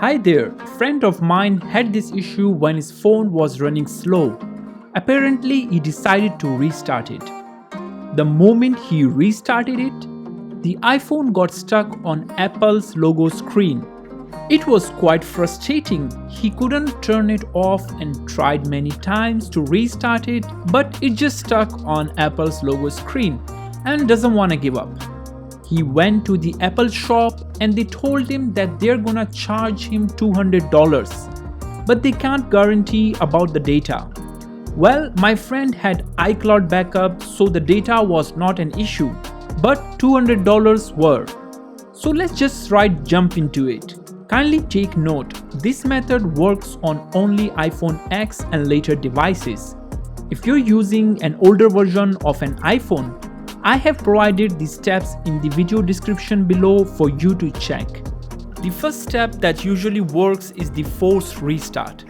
Hi there, a friend of mine had this issue when his phone was running slow. Apparently, he decided to restart it. The moment he restarted it, the iPhone got stuck on Apple's logo screen. It was quite frustrating. He couldn't turn it off and tried many times to restart it, but it just stuck on Apple's logo screen and doesn't want to give up. He went to the Apple shop and they told him that they're gonna charge him $200, but they can't guarantee about the data. Well, my friend had iCloud backup, so the data was not an issue, but $200 were. So let's just jump into it. Kindly take note, this method works on only iPhone X and later devices. If you're using an older version of an iPhone, I have provided the steps in the video description below for you to check. The first step that usually works is the forced restart.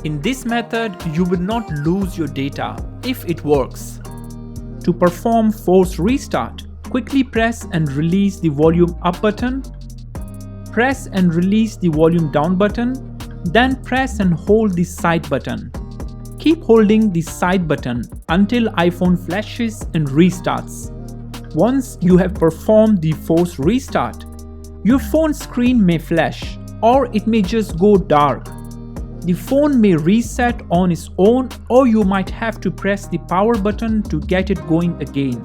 In this method, you will not lose your data if it works. To perform forced restart, quickly press and release the volume up button, press and release the volume down button, then press and hold the side button. Keep holding the side button until iPhone flashes and restarts. Once you have performed the forced restart, your phone screen may flash or it may just go dark. The phone may reset on its own or you might have to press the power button to get it going again.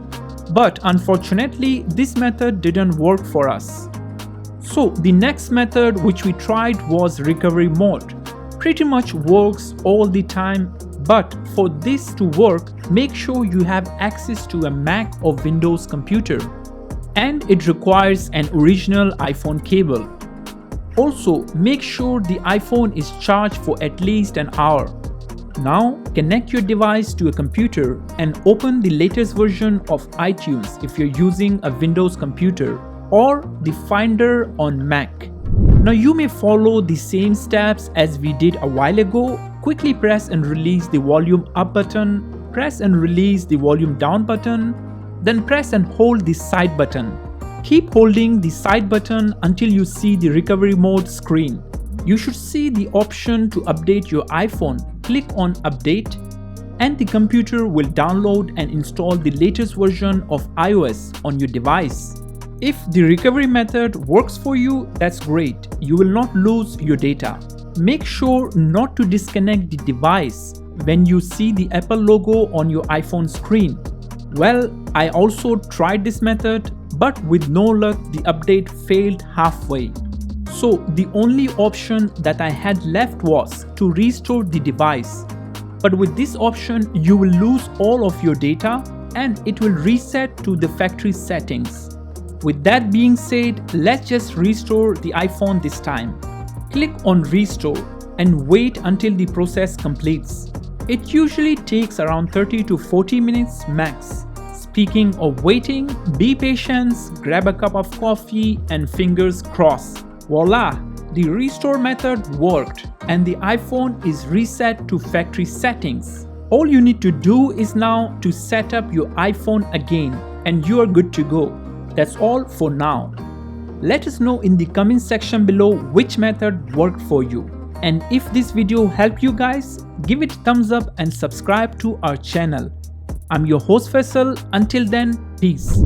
But unfortunately, this method didn't work for us. So the next method which we tried was recovery mode. Pretty much works all the time, but for this to work, make sure you have access to a Mac or Windows computer, and it requires an original iPhone cable. Also, make sure the iPhone is charged for at least an hour. Now, connect your device to a computer and open the latest version of iTunes if you're using a Windows computer or the Finder on Mac. Now you may follow the same steps as we did a while ago. Quickly press and release the volume up button, press and release the volume down button, then press and hold the side button. Keep holding the side button until you see the recovery mode screen. You should see the option to update your iPhone. Click on update and the computer will download and install the latest version of iOS on your device. If the recovery method works for you, that's great. You will not lose your data. Make sure not to disconnect the device when you see the Apple logo on your iPhone screen. Well, I also tried this method, but with no luck, the update failed halfway. So the only option that I had left was to restore the device. But with this option, you will lose all of your data and it will reset to the factory settings. With that being said, let's just restore the iPhone this time. Click on restore and wait until the process completes. It usually takes around 30 to 40 minutes max. Speaking of waiting, be patient, grab a cup of coffee and fingers crossed. Voila! The restore method worked and the iPhone is reset to factory settings. All you need to do is now to set up your iPhone again and you are good to go. That's all for now. Let us know in the comment section below which method worked for you. And if this video helped you guys, give it a thumbs up and subscribe to our channel. I'm your host Faisal. Until then, peace.